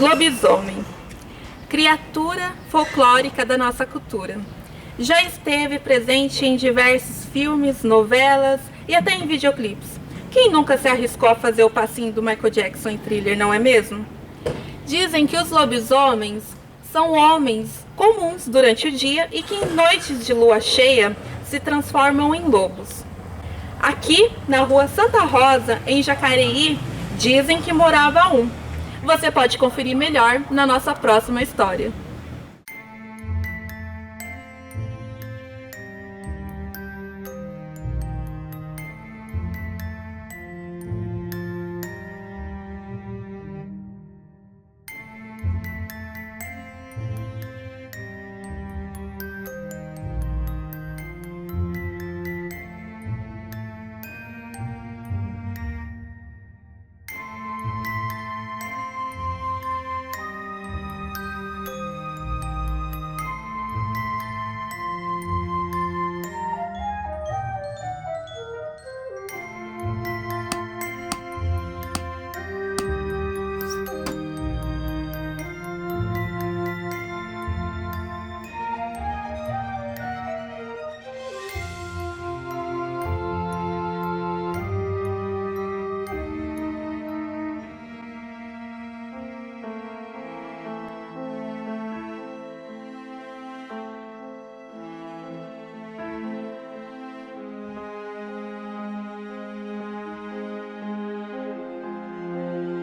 Lobisomem, criatura folclórica da nossa cultura. Já esteve presente em diversos filmes, novelas e até em videoclipes. Quem nunca se arriscou a fazer o passinho do Michael Jackson em Thriller, não é mesmo? Dizem que os lobisomens são homens comuns durante o dia e que em noites de lua cheia se transformam em lobos. Aqui, na rua Santa Rosa, em Jacareí, dizem que morava um. Você pode conferir melhor na nossa próxima história.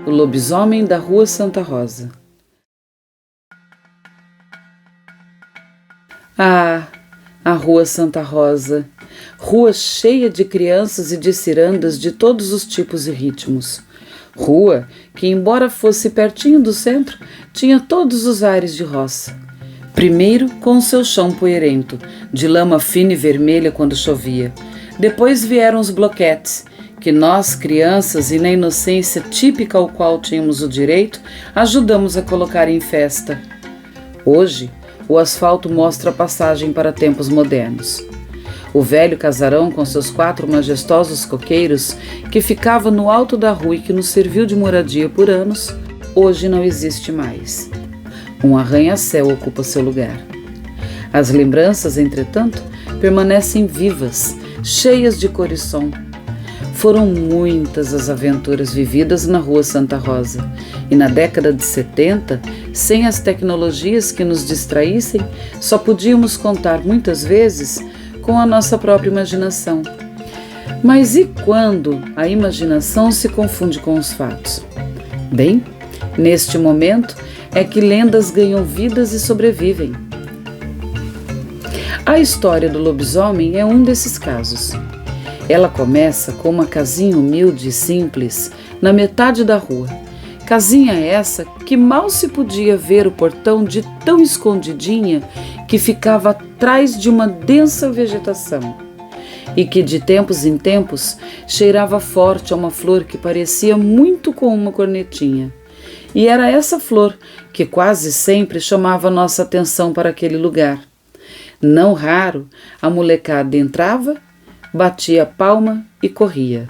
O lobisomem da Rua Santa Rosa. Ah, a Rua Santa Rosa, rua cheia de crianças e de cirandas de todos os tipos e ritmos. Rua que, embora fosse pertinho do centro, tinha todos os ares de roça. Primeiro com o seu chão poeirento, de lama fina e vermelha quando chovia. Depois vieram os bloquetes, que nós, crianças e na inocência típica ao qual tínhamos o direito, ajudamos a colocar em festa. Hoje, o asfalto mostra a passagem para tempos modernos. O velho casarão com seus 4 majestosos coqueiros, que ficava no alto da rua e que nos serviu de moradia por anos, hoje não existe mais. Um arranha-céu ocupa seu lugar. As lembranças, entretanto, permanecem vivas, cheias de cor e som. Foram muitas as aventuras vividas na Rua Santa Rosa, e na década de 70, sem as tecnologias que nos distraíssem, só podíamos contar muitas vezes com a nossa própria imaginação. Mas e quando a imaginação se confunde com os fatos? Bem, neste momento é que lendas ganham vidas e sobrevivem. A história do lobisomem é um desses casos. Ela começa com uma casinha humilde e simples na metade da rua. Casinha essa que mal se podia ver o portão de tão escondidinha que ficava atrás de uma densa vegetação e que de tempos em tempos cheirava forte a uma flor que parecia muito com uma cornetinha. E era essa flor que quase sempre chamava nossa atenção para aquele lugar. Não raro, a molecada entrava, batia palma e corria.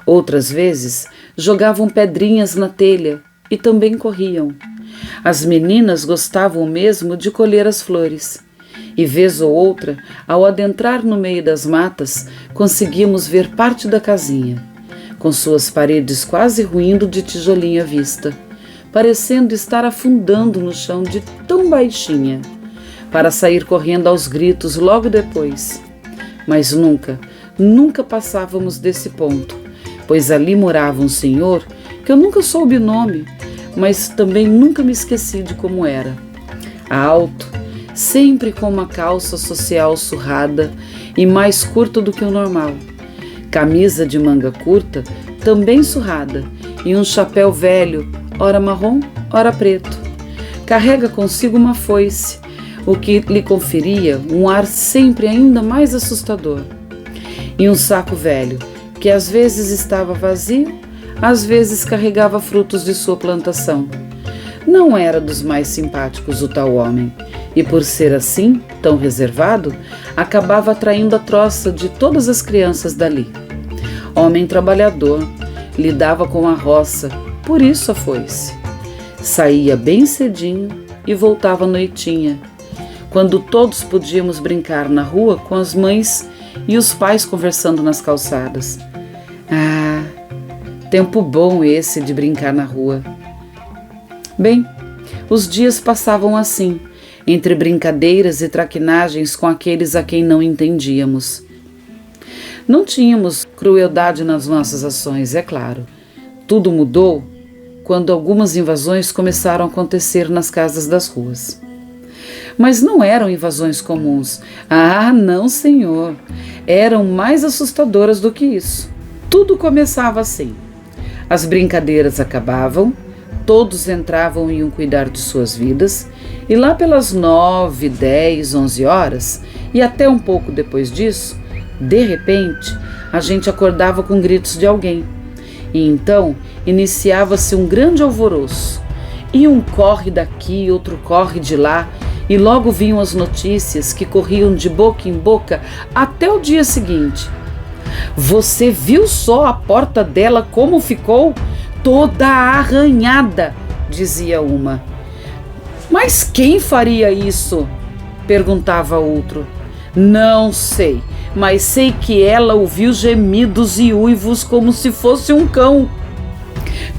Outras vezes, jogavam pedrinhas na telha e também corriam. As meninas gostavam mesmo de colher as flores. E vez ou outra, ao adentrar no meio das matas, conseguíamos ver parte da casinha, com suas paredes quase ruindo de tijolinho à vista, parecendo estar afundando no chão de tão baixinha, para sair correndo aos gritos logo depois. Mas nunca passávamos desse ponto, pois ali morava um senhor que eu nunca soube o nome, mas também nunca me esqueci de como era. Alto, sempre com uma calça social surrada e mais curta do que o normal, camisa de manga curta, também surrada, e um chapéu velho, ora marrom, ora preto. Carrega consigo uma foice, o que lhe conferia um ar sempre ainda mais assustador. E um saco velho, que às vezes estava vazio, às vezes carregava frutos de sua plantação. Não era dos mais simpáticos o tal homem, e por ser assim, tão reservado, acabava atraindo a troça de todas as crianças dali. Homem trabalhador, lidava com a roça, por isso a foice. Saía bem cedinho e voltava à noitinha, quando todos podíamos brincar na rua com as mães e os pais conversando nas calçadas. Ah, tempo bom esse de brincar na rua. Bem, os dias passavam assim, entre brincadeiras e traquinagens com aqueles a quem não entendíamos. Não tínhamos crueldade nas nossas ações, é claro. Tudo mudou quando algumas invasões começaram a acontecer nas casas das ruas. Mas não eram invasões comuns. Ah, não, senhor. Eram mais assustadoras do que isso. Tudo começava assim. As brincadeiras acabavam, todos entravam e iam cuidar de suas vidas, e lá pelas 9, 10, 11 horas, e até um pouco depois disso, de repente, a gente acordava com gritos de alguém. E então iniciava-se um grande alvoroço. E um corre daqui, outro corre de lá, e logo vinham as notícias que corriam de boca em boca até o dia seguinte. Você viu só a porta dela como ficou? Toda arranhada, dizia uma. Mas quem faria isso? Perguntava outro. Não sei, mas sei que ela ouviu gemidos e uivos como se fosse um cão.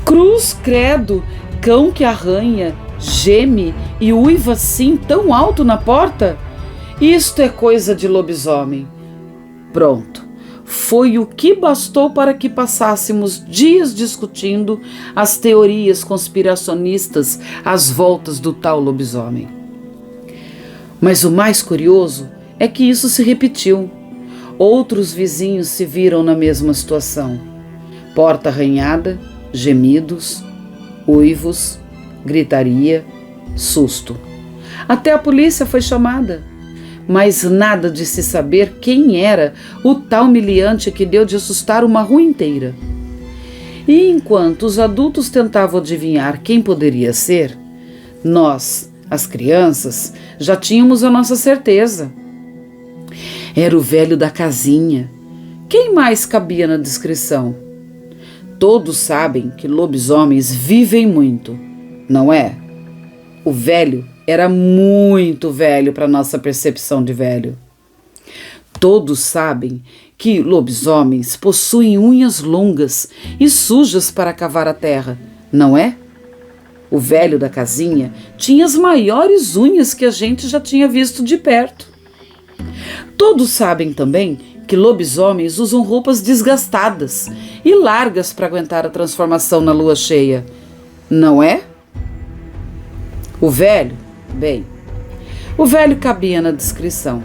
Cruz credo, cão que arranha, geme e uiva assim tão alto na porta? Isto é coisa de lobisomem. Pronto, foi o que bastou para que passássemos dias discutindo as teorias conspiracionistas às voltas do tal lobisomem. Mas o mais curioso é que isso se repetiu. Outros vizinhos se viram na mesma situação. Porta arranhada, gemidos, uivos, gritaria, susto. Até a polícia foi chamada, mas nada de se saber quem era o tal meliante que deu de assustar uma rua inteira. E enquanto os adultos tentavam adivinhar quem poderia ser, nós, as crianças, já tínhamos a nossa certeza. Era o velho da casinha. Quem mais cabia na descrição? Todos sabem que lobisomens vivem muito, não é? O velho era muito velho para nossa percepção de velho. Todos sabem que lobisomens possuem unhas longas e sujas para cavar a terra, não é? O velho da casinha tinha as maiores unhas que a gente já tinha visto de perto. Todos sabem também que lobisomens usam roupas desgastadas e largas para aguentar a transformação na lua cheia, não é? O velho, bem, o velho cabia na descrição.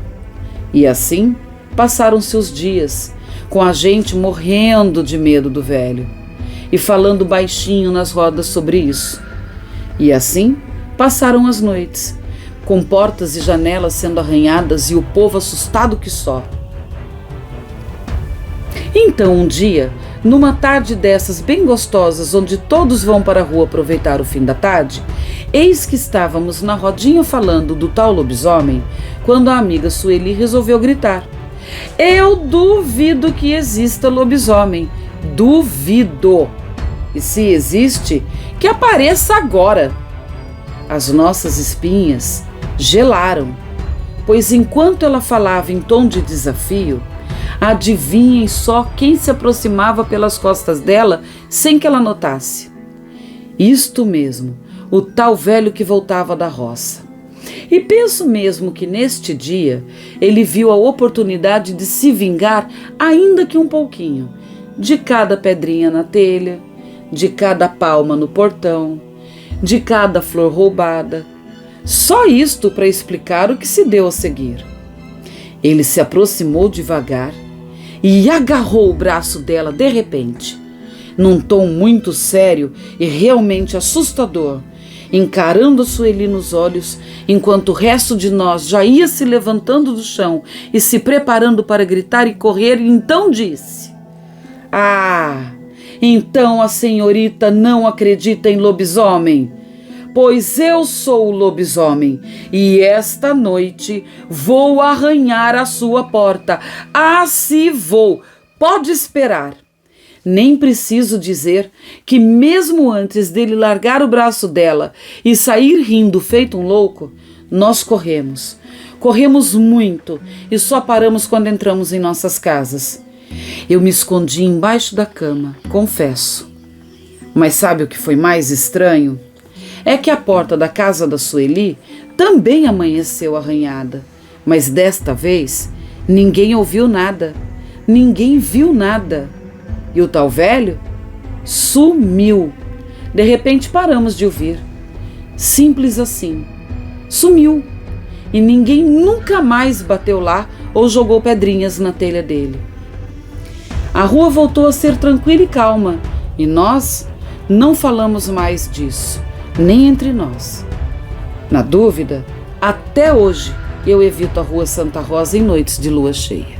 E assim passaram-se os dias, com a gente morrendo de medo do velho e falando baixinho nas rodas sobre isso. E assim passaram as noites, com portas e janelas sendo arranhadas e o povo assustado que só. Então um dia, numa tarde dessas bem gostosas, onde todos vão para a rua aproveitar o fim da tarde, eis que estávamos na rodinha falando do tal lobisomem, quando a amiga Sueli resolveu gritar: eu duvido que exista lobisomem, duvido! E se existe, que apareça agora! As nossas espinhas gelaram, pois enquanto ela falava em tom de desafio, adivinhem só quem se aproximava pelas costas dela sem que ela notasse. Isto mesmo, o tal velho que voltava da roça. E penso mesmo que neste dia ele viu a oportunidade de se vingar, ainda que um pouquinho, de cada pedrinha na telha, de cada palma no portão, de cada flor roubada. Só isto para explicar o que se deu a seguir. Ele se aproximou devagar e agarrou o braço dela de repente, num tom muito sério e realmente assustador, encarando a Sueli nos olhos, enquanto o resto de nós já ia se levantando do chão e se preparando para gritar e correr, e então disse: ah, então a senhorita não acredita em lobisomem? pois eu sou o lobisomem e esta noite vou arranhar a sua porta. Ah, se vou! Pode esperar. Nem preciso dizer que mesmo antes dele largar o braço dela e sair rindo feito um louco, nós corremos. Corremos muito e só paramos quando entramos em nossas casas. Eu me escondi embaixo da cama, confesso. Mas sabe o que foi mais estranho? É que a porta da casa da Sueli também amanheceu arranhada. Mas desta vez, ninguém ouviu nada. Ninguém viu nada. E o tal velho sumiu. De repente paramos de ouvir. Simples assim. Sumiu. E ninguém nunca mais bateu lá ou jogou pedrinhas na telha dele. A rua voltou a ser tranquila e calma. E nós não falamos mais disso, nem entre nós. Na dúvida, até hoje eu evito a Rua Santa Rosa em noites de lua cheia.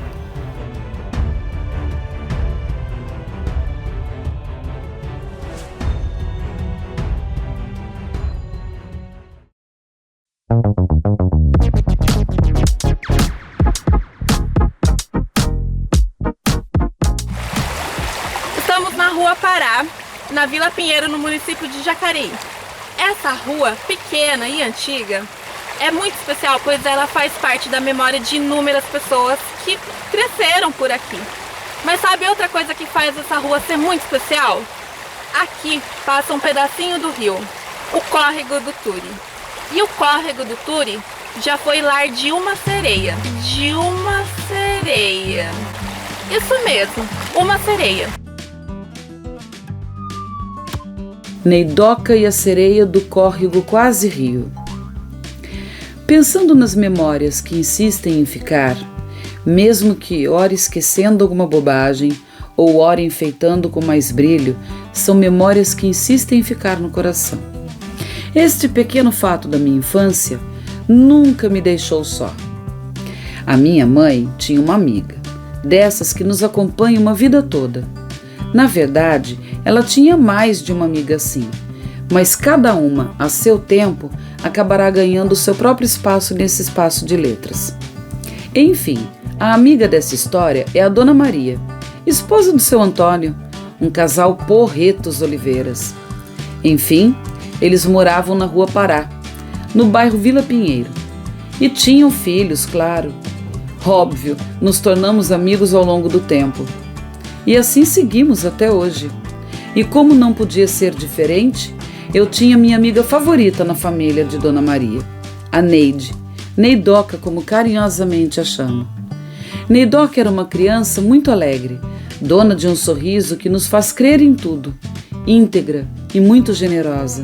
Estamos na Rua Pará, na Vila Pinheiro, no município de Jacareí. Essa rua, pequena e antiga, é muito especial, pois ela faz parte da memória de inúmeras pessoas que cresceram por aqui. Mas sabe outra coisa que faz essa rua ser muito especial? Aqui passa um pedacinho do rio, o Córrego do Turi. E o Córrego do Turi já foi lar de uma sereia. De uma sereia. Isso mesmo, uma sereia. Neidoca e a sereia do Córrego Quase Rio. Pensando nas memórias que insistem em ficar, mesmo que ora esquecendo alguma bobagem ou ora enfeitando com mais brilho, são memórias que insistem em ficar no coração. Este pequeno fato da minha infância nunca me deixou só. A minha mãe tinha uma amiga, dessas que nos acompanham uma vida toda. Na verdade, ela tinha mais de uma amiga assim, mas cada uma, a seu tempo, acabará ganhando o seu próprio espaço nesse espaço de letras. Enfim, a amiga dessa história é a Dona Maria, esposa do seu Antônio, um casal porretos Oliveiras. Enfim, eles moravam na Rua Pará, no bairro Vila Pinheiro, e tinham filhos, claro. Óbvio, nos tornamos amigos ao longo do tempo. E assim seguimos até hoje. E como não podia ser diferente, eu tinha minha amiga favorita na família de Dona Maria, a Neide, Neidoca, como carinhosamente a chamo. Neidoca era uma criança muito alegre, dona de um sorriso que nos faz crer em tudo, íntegra e muito generosa.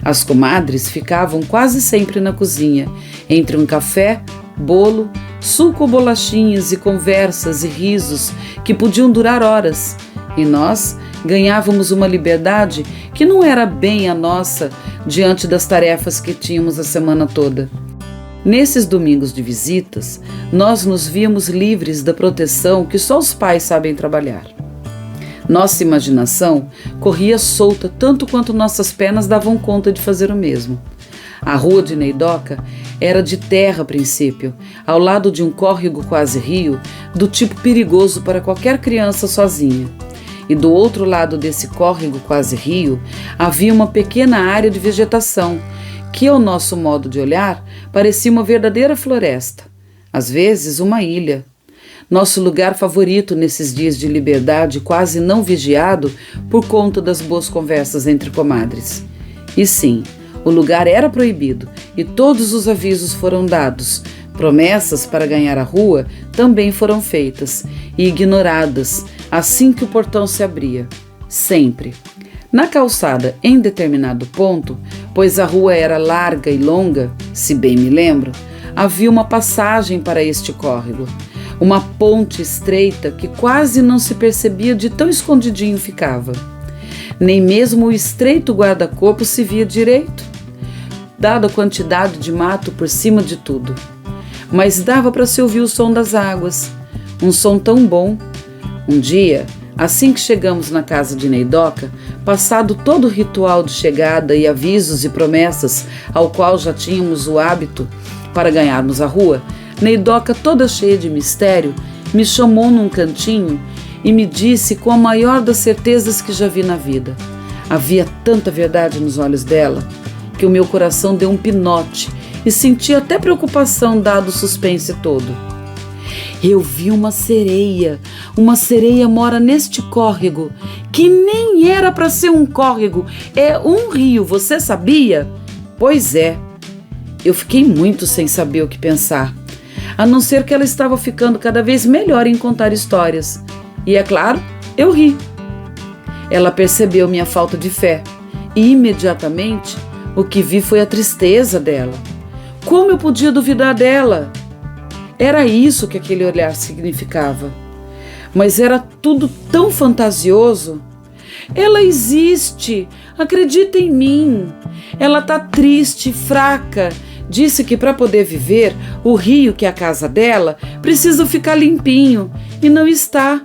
As comadres ficavam quase sempre na cozinha, entre um café, bolo, suco ou bolachinhas e conversas e risos que podiam durar horas, e nós ganhávamos uma liberdade que não era bem a nossa diante das tarefas que tínhamos a semana toda. Nesses domingos de visitas, nós nos víamos livres da proteção que só os pais sabem trabalhar. Nossa imaginação corria solta tanto quanto nossas pernas davam conta de fazer o mesmo. A rua de Neidoca era de terra a princípio, ao lado de um córrego quase rio, do tipo perigoso para qualquer criança sozinha. E do outro lado desse córrego quase rio, havia uma pequena área de vegetação, que ao nosso modo de olhar, parecia uma verdadeira floresta, às vezes uma ilha. Nosso lugar favorito nesses dias de liberdade quase não vigiado por conta das boas conversas entre comadres. E sim, o lugar era proibido e todos os avisos foram dados. Promessas para ganhar a rua também foram feitas e ignoradas assim que o portão se abria. Sempre. Na calçada, em determinado ponto, pois a rua era larga e longa, se bem me lembro, havia uma passagem para este córrego. Uma ponte estreita que quase não se percebia de tão escondidinho ficava. Nem mesmo o estreito guarda-corpo se via direito, dada a quantidade de mato por cima de tudo. Mas dava para se ouvir o som das águas, um som tão bom. Um dia, Assim que chegamos na casa de Neidoca, passado todo o ritual de chegada e avisos e promessas ao qual já tínhamos o hábito para ganharmos a rua, Neidoca, toda cheia de mistério, me chamou num cantinho e me disse com a maior das certezas que já vi na vida. Havia tanta verdade nos olhos dela que o meu coração deu um pinote e senti até preocupação dado o suspense todo. Eu vi uma sereia mora neste córrego, que nem era para ser um córrego, é um rio, você sabia? Pois é. Eu fiquei muito sem saber o que pensar, a não ser que ela estava ficando cada vez melhor em contar histórias. E é claro, eu ri. Ela percebeu minha falta de fé e imediatamente o que vi foi a tristeza dela. Como eu podia duvidar dela? Era isso que aquele olhar significava. Mas era tudo tão fantasioso. Ela existe, acredita em mim. Ela está triste, fraca. Disse que para poder viver, o rio, que é a casa dela, precisa ficar limpinho. E não está.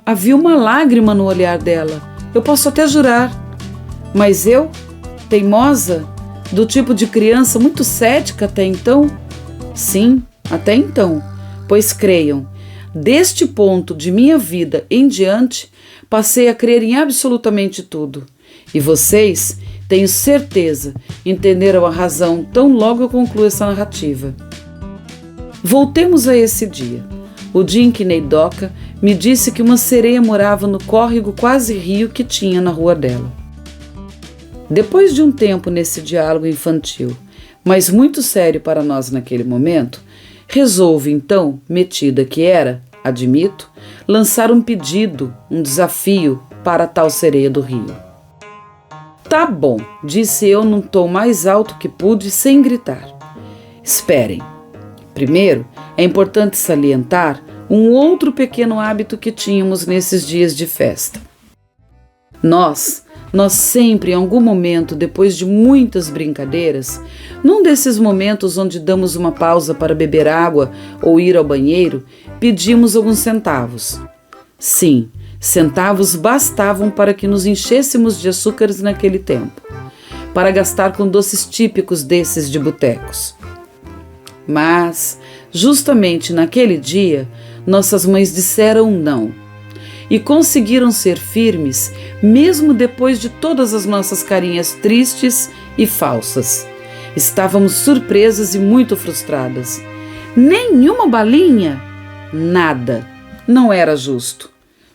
Havia uma lágrima no olhar dela. Eu posso até jurar. Mas eu, teimosa, do tipo de criança muito cética até então? Sim, até então, pois creiam, deste ponto de minha vida em diante, passei a crer em absolutamente tudo. E vocês, tenho certeza, entenderam a razão tão logo eu concluo essa narrativa. Voltemos a esse dia. O dia em que Neidoca me disse que uma sereia morava no córrego quase rio que tinha na rua dela. Depois de um tempo nesse diálogo infantil, mas muito sério para nós naquele momento, resolvo então, metida que era, admito, lançar um pedido, um desafio para a tal sereia do rio. Tá bom, disse eu num tom mais alto que pude, sem gritar. Esperem. Primeiro, é importante salientar um outro pequeno hábito que tínhamos nesses dias de festa. Nós sempre, em algum momento, depois de muitas brincadeiras, num desses momentos onde damos uma pausa para beber água ou ir ao banheiro, pedimos alguns centavos. Sim, centavos bastavam para que nos enchêssemos de açúcares naquele tempo, para gastar com doces típicos desses de botecos. Mas, justamente naquele dia, nossas mães disseram não. E conseguiram ser firmes, mesmo depois de todas as nossas carinhas tristes e falsas. Estávamos surpresas e muito frustradas. Nenhuma balinha? Nada. Não era justo.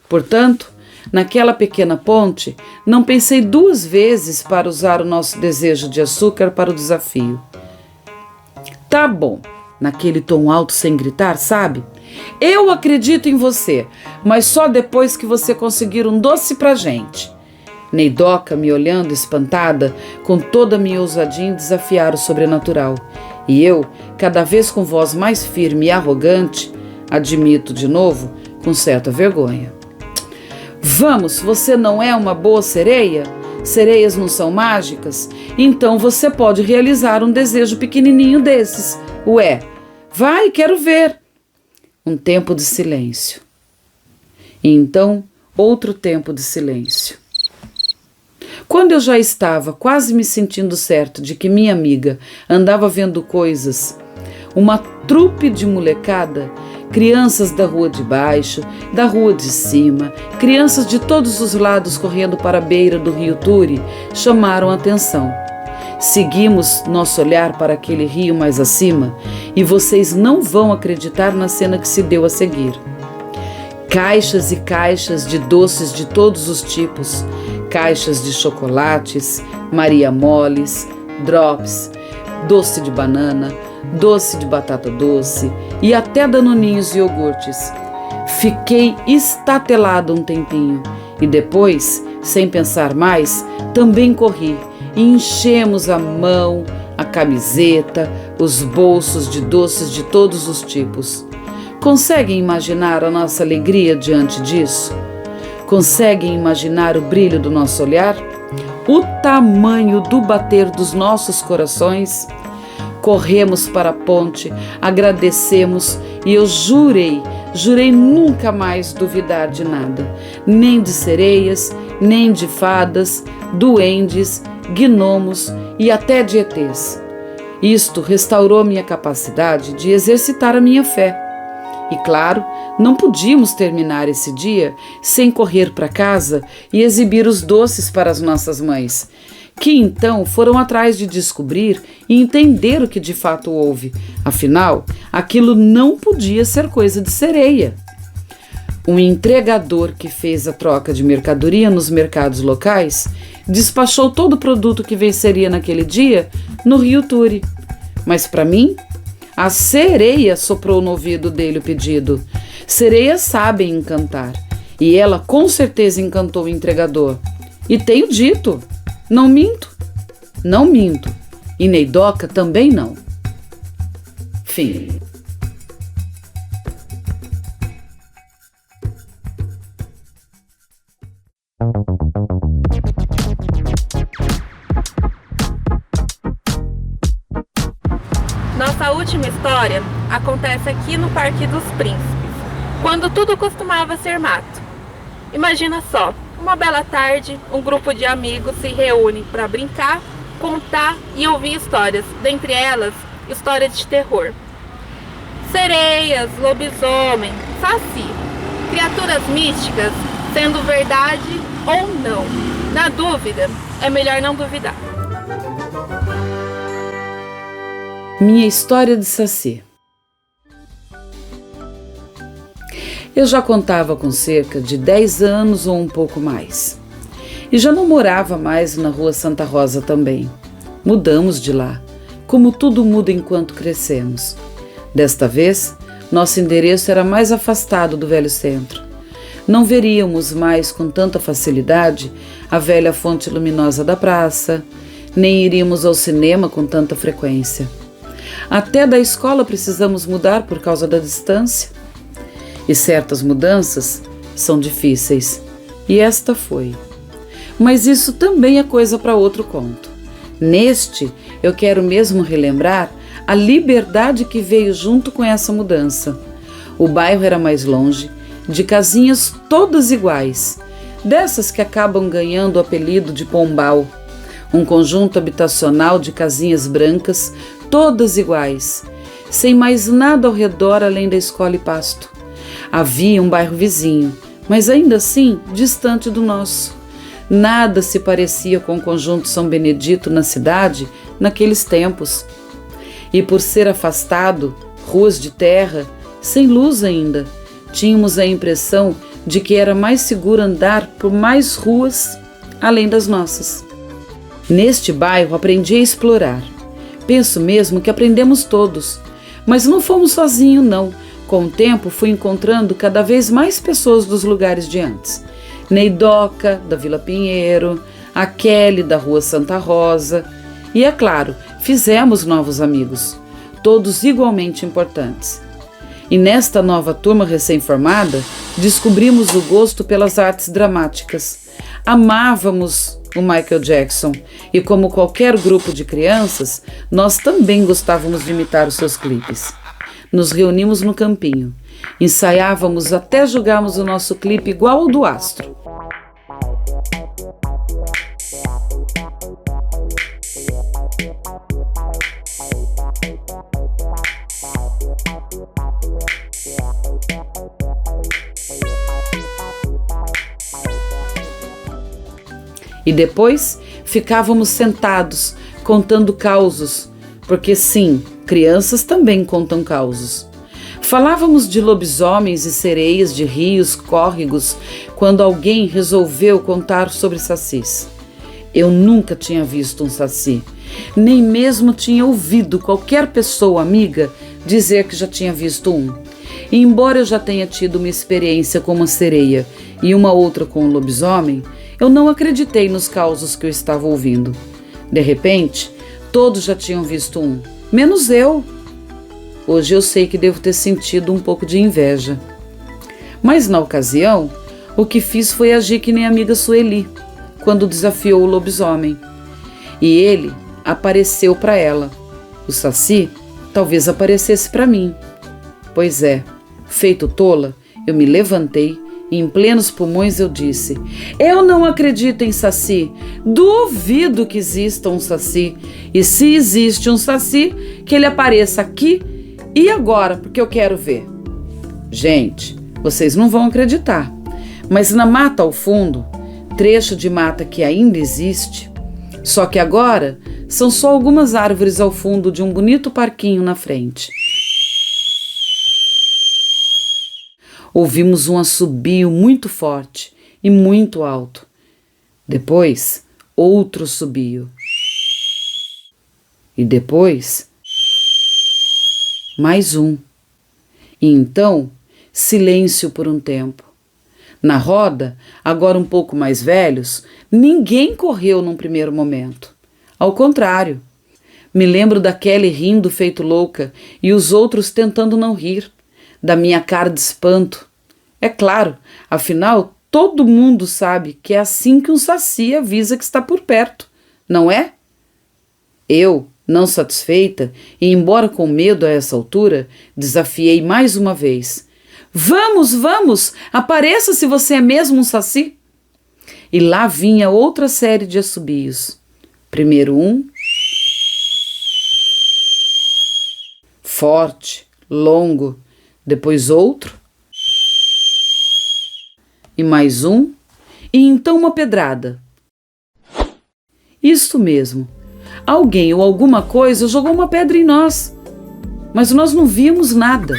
Portanto, naquela pequena ponte, não pensei duas vezes para usar o nosso desejo de açúcar para o desafio. Tá bom, naquele tom alto sem gritar, sabe? Eu acredito em você, mas só depois que você conseguir um doce pra gente. Neidoca, me olhando espantada, com toda a minha ousadia em desafiar o sobrenatural. E eu, cada vez com voz mais firme e arrogante, admito de novo, com certa vergonha. Vamos, você não é uma boa sereia? Sereias não são mágicas? Então você pode realizar um desejo pequenininho desses. Ué, vai, quero ver. Um tempo de silêncio. E então, outro tempo de silêncio. Quando eu já estava quase me sentindo certo de que minha amiga andava vendo coisas, uma trupe de molecada, crianças da rua de baixo, da rua de cima, crianças de todos os lados correndo para a beira do rio Turi, chamaram a atenção. Seguimos nosso olhar para aquele rio mais acima e vocês não vão acreditar na cena que se deu a seguir. Caixas e caixas de doces de todos os tipos, caixas de chocolates, Maria Moles, drops, doce de banana, doce de batata doce e até danoninhos e iogurtes. Fiquei estatelado um tempinho e depois, sem pensar mais, também corri e enchemos a mão, a camiseta, os bolsos de doces de todos os tipos. Conseguem imaginar a nossa alegria diante disso? Conseguem imaginar o brilho do nosso olhar? O tamanho do bater dos nossos corações? Corremos para a ponte, agradecemos e eu jurei jurei nunca mais duvidar de nada, nem de sereias, nem de fadas, duendes, gnomos e até de ETs. Isto restaurou minha capacidade de exercitar a minha fé. E claro, não podíamos terminar esse dia sem correr para casa e exibir os doces para as nossas mães, que então foram atrás de descobrir e entender o que de fato houve. Afinal, aquilo não podia ser coisa de sereia. Um entregador que fez a troca de mercadoria nos mercados locais despachou todo o produto que venceria naquele dia no Rio Turi. Mas para mim, a sereia soprou no ouvido dele o pedido. Sereias sabem encantar, e ela com certeza encantou o entregador. E tenho dito, não minto, não minto, e Neidoca também não. Fim. Nossa última história acontece aqui no Parque dos Príncipes, quando tudo costumava ser mato. Imagina só, uma bela tarde, um grupo de amigos se reúne para brincar, contar e ouvir histórias, dentre elas, histórias de terror. Sereias, lobisomem, saci, criaturas místicas, sendo verdade ou não. Na dúvida, é melhor não duvidar. Minha história de saci. Eu já contava com cerca de 10 anos ou um pouco mais. E já não morava mais na Rua Santa Rosa também. Mudamos de lá, como tudo muda enquanto crescemos. Desta vez, nosso endereço era mais afastado do velho centro. Não veríamos mais com tanta facilidade a velha fonte luminosa da praça, nem iríamos ao cinema com tanta frequência. Até da escola precisamos mudar por causa da distância. E certas mudanças são difíceis, e esta foi. Mas isso também é coisa para outro conto. Neste, eu quero mesmo relembrar a liberdade que veio junto com essa mudança. O bairro era mais longe, de casinhas todas iguais, dessas que acabam ganhando o apelido de Pombal. Um conjunto habitacional de casinhas brancas, todas iguais, sem mais nada ao redor além da escola e pasto. Havia um bairro vizinho, mas ainda assim distante do nosso. Nada se parecia com o conjunto São Benedito na cidade naqueles tempos. E por ser afastado, ruas de terra, sem luz ainda, tínhamos a impressão de que era mais seguro andar por mais ruas além das nossas. Neste bairro aprendi a explorar. Penso mesmo que aprendemos todos, mas não fomos sozinhos não. Com o tempo fui encontrando cada vez mais pessoas dos lugares de antes. Neidoca, da Vila Pinheiro, a Kelly, da Rua Santa Rosa. E é claro, fizemos novos amigos, todos igualmente importantes. E nesta nova turma recém-formada, descobrimos o gosto pelas artes dramáticas. Amávamos o Michael Jackson e, como qualquer grupo de crianças, nós também gostávamos de imitar os seus clipes. Nos reunimos no campinho, ensaiávamos até jogarmos o nosso clipe igual ao do Astro. E depois ficávamos sentados, contando causos, porque sim, crianças também contam causos. Falávamos de lobisomens e sereias de rios, córregos, quando alguém resolveu contar sobre sacis. Eu nunca tinha visto um saci, nem mesmo tinha ouvido qualquer pessoa amiga dizer que já tinha visto um. E embora eu já tenha tido uma experiência com uma sereia e uma outra com um lobisomem, eu não acreditei nos causos que eu estava ouvindo. De repente, todos já tinham visto um, menos eu. Hoje eu sei que devo ter sentido um pouco de inveja. Mas na ocasião, o que fiz foi agir que nem a amiga Sueli, quando desafiou o lobisomem. E ele apareceu para ela. O saci talvez aparecesse para mim. Pois é, Feito tola, eu me levantei e em plenos pulmões eu disse: eu não acredito em saci, duvido que exista um saci, e se existe um saci, que ele apareça aqui e agora, porque eu quero ver. Gente, vocês não vão acreditar, mas na mata ao fundo, trecho de mata que ainda existe, só que agora são só algumas árvores ao fundo de um bonito parquinho na frente. Ouvimos um assobio muito forte e muito alto. Depois, outro assobio. E depois, mais um. E então, silêncio por um tempo. Na roda, agora um pouco mais velhos, ninguém correu num primeiro momento. Ao contrário, me lembro da Kelly rindo feito louca e os outros tentando não rir, da minha cara de espanto. É claro, afinal, todo mundo sabe que é assim que um saci avisa que está por perto, não é? Eu, não satisfeita, e embora com medo a essa altura, desafiei mais uma vez. Vamos, vamos, apareça se você é mesmo um saci. E lá vinha outra série de assobios. Primeiro um, forte, longo, depois outro, e mais um, e então uma pedrada. Isto mesmo, alguém ou alguma coisa jogou uma pedra em nós, mas nós não víamos nada.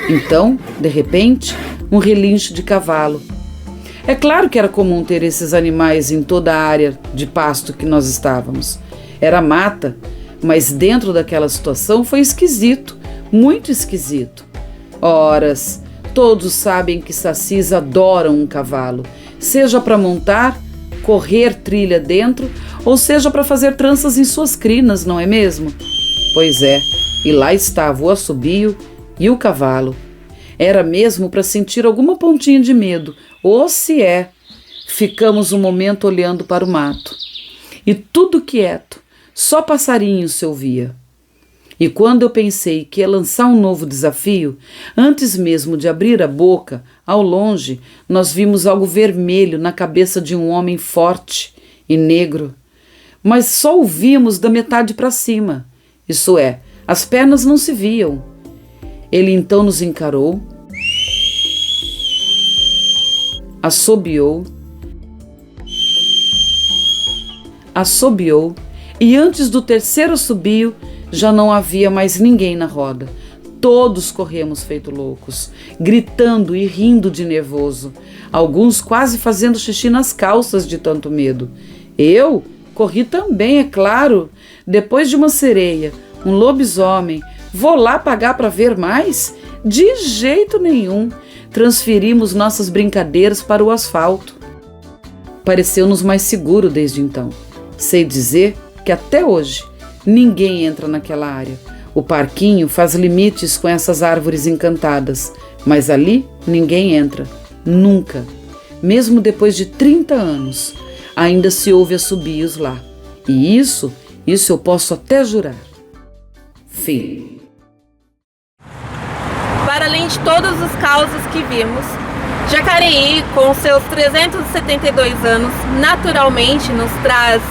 Então, de repente, um relincho de cavalo. É claro que era comum ter esses animais em toda a área de pasto que nós estávamos. Era mata, mas dentro daquela situação foi esquisito, muito esquisito. Horas, todos sabem que sacis adoram um cavalo, seja para montar, correr trilha dentro, ou seja para fazer tranças em suas crinas, não é mesmo? Pois é, e lá estava o assobio e o cavalo. Era mesmo para sentir alguma pontinha de medo, ou se é. Ficamos um momento olhando para o mato. E tudo quieto, só passarinhos se ouvia. E quando eu pensei que ia lançar um novo desafio, antes mesmo de abrir a boca, ao longe, nós vimos algo vermelho na cabeça de um homem forte e negro. Mas só o vimos da metade para cima, isso é, as pernas não se viam. Ele então nos encarou, assobiou, e antes do terceiro assobio já não havia mais ninguém na roda. Todos corremos feito loucos, gritando e rindo de nervoso, alguns quase fazendo xixi nas calças de tanto medo. Eu corri também, é claro. Depois de uma sereia, um lobisomem, vou lá pagar para ver mais? De jeito nenhum. Transferimos nossas brincadeiras para o asfalto. Pareceu-nos mais seguro desde então. Sei dizer que até hoje ninguém entra naquela área. O parquinho faz limites com essas árvores encantadas, mas ali ninguém entra. Nunca. Mesmo depois de 30 anos, ainda se ouve assobios lá. E isso eu posso até jurar. Fim. Para além de todos os causos que vimos, Jacareí, com seus 372 anos, naturalmente nos traz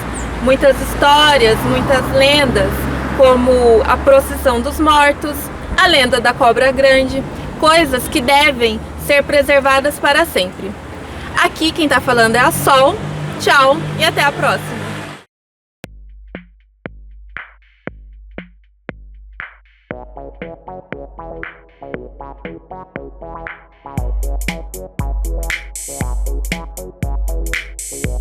muitas histórias, muitas lendas, como a procissão dos mortos, a lenda da cobra grande, coisas que devem ser preservadas para sempre. Aqui quem está falando é a Sol. Tchau e até a próxima. Yeah.